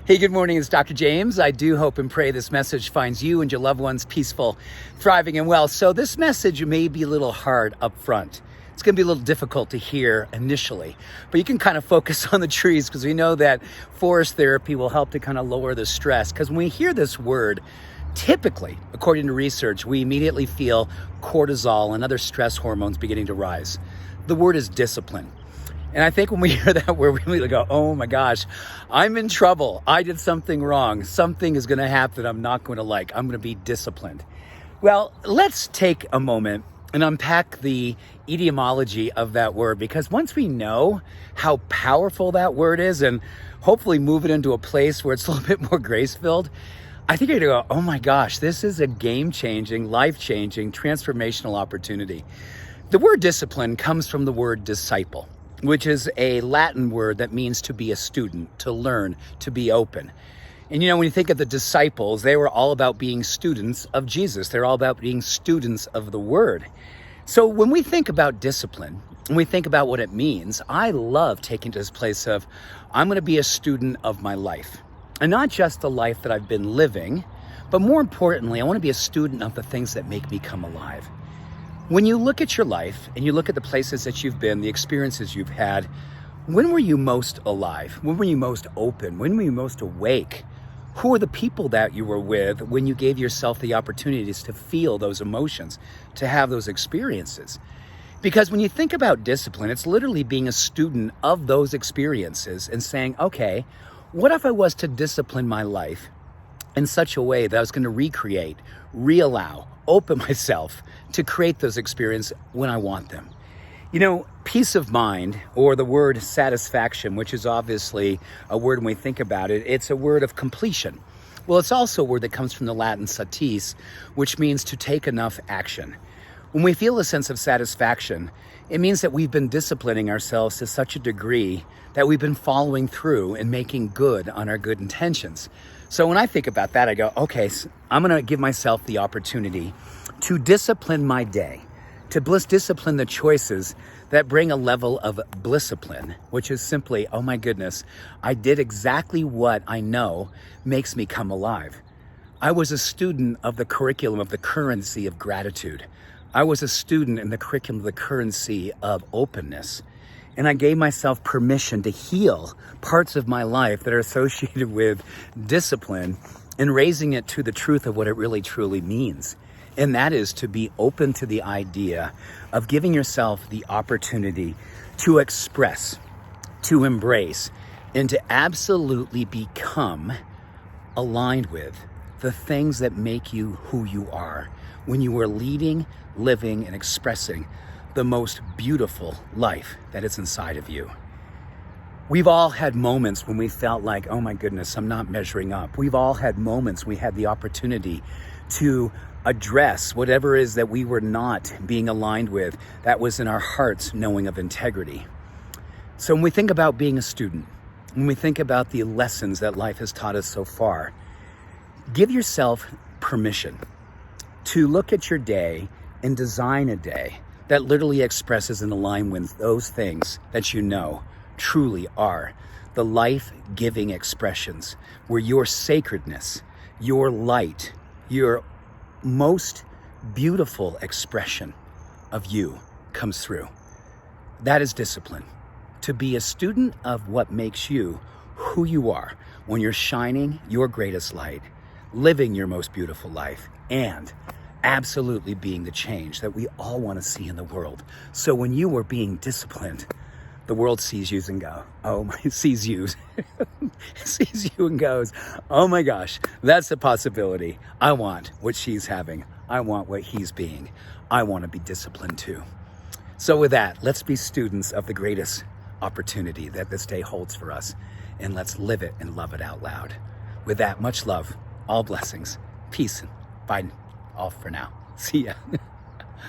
Hey, good morning. It's Dr. James. I do hope and pray this message finds you and your loved ones peaceful, thriving, and well. So this message may be a little hard up front. It's going to be a little difficult to hear initially, but you can kind of focus on the trees because we know that forest therapy will help to kind of lower the stress. Because when we hear this word, typically, according to research, we immediately feel cortisol and other stress hormones beginning to rise. The word is discipline. And I think when we hear that word, we really go, oh my gosh, I'm in trouble. I did something wrong. Something is going to happen I'm not going to like. I'm going to be disciplined. Well, let's take a moment and unpack the etymology of that word, because once we know how powerful that word is and hopefully move it into a place where it's a little bit more grace-filled, I think you're going to go, oh my gosh, this is a game-changing, life-changing, transformational opportunity. The word discipline comes from the word disciple, which is a Latin word that means to be a student, to learn, to be open. And you know, when you think of the disciples, they were all about being students of Jesus. They're all about being students of the word. So when we think about discipline, when we think about what it means, I love taking to this place of, I'm going to be a student of my life. And not just the life that I've been living, but more importantly, I want to be a student of the things that make me come alive. When you look at your life and you look at the places that you've been, the experiences you've had, when were you most alive? When were you most open? When were you most awake? Who are the people that you were with when you gave yourself the opportunities to feel those emotions, to have those experiences? Because when you think about discipline, it's literally being a student of those experiences and saying, okay, what if I was to discipline my life in such a way that I was going to recreate, reallow, open myself to create those experiences when I want them? You know, peace of mind, or the word satisfaction, which is obviously a word when we think about it, it's a word of completion. Well, it's also a word that comes from the Latin satis, which means to take enough action. When we feel a sense of satisfaction, it means that we've been disciplining ourselves to such a degree that we've been following through and making good on our good intentions. So when I think about that, I go, okay, so I'm going to give myself the opportunity to discipline my day, to discipline the choices that bring a level of blisscipline, which is simply, oh my goodness, I did exactly what I know makes me come alive. I was a student of the curriculum of the currency of gratitude. I was a student in the curriculum of the currency of openness. And I gave myself permission to heal parts of my life that are associated with discipline and raising it to the truth of what it really truly means. And that is to be open to the idea of giving yourself the opportunity to express, to embrace, and to absolutely become aligned with the things that make you who you are when you are leading, living, and expressing the most beautiful life that is inside of you. We've all had moments when we felt like, oh my goodness, I'm not measuring up. We've all had moments we had the opportunity to address whatever it is that we were not being aligned with, that was in our hearts knowing of integrity. So when we think about being a student, when we think about the lessons that life has taught us so far, give yourself permission to look at your day and design a day that literally expresses and aligns with those things that you know truly are the life-giving expressions, where your sacredness, your light, your most beautiful expression of you comes through. That is discipline. To be a student of what makes you who you are when you're shining your greatest light, living your most beautiful life, and absolutely being the change that we all want to see in the world. So when you are being disciplined, the world sees you and go, oh my, sees you and goes, oh my gosh, that's a possibility. I want what she's having. I want what he's being. I want to be disciplined too. So with that, let's be students of the greatest opportunity that this day holds for us, and let's live it and love it out loud. With that, much love, all blessings, peace, and bye all for now. See ya.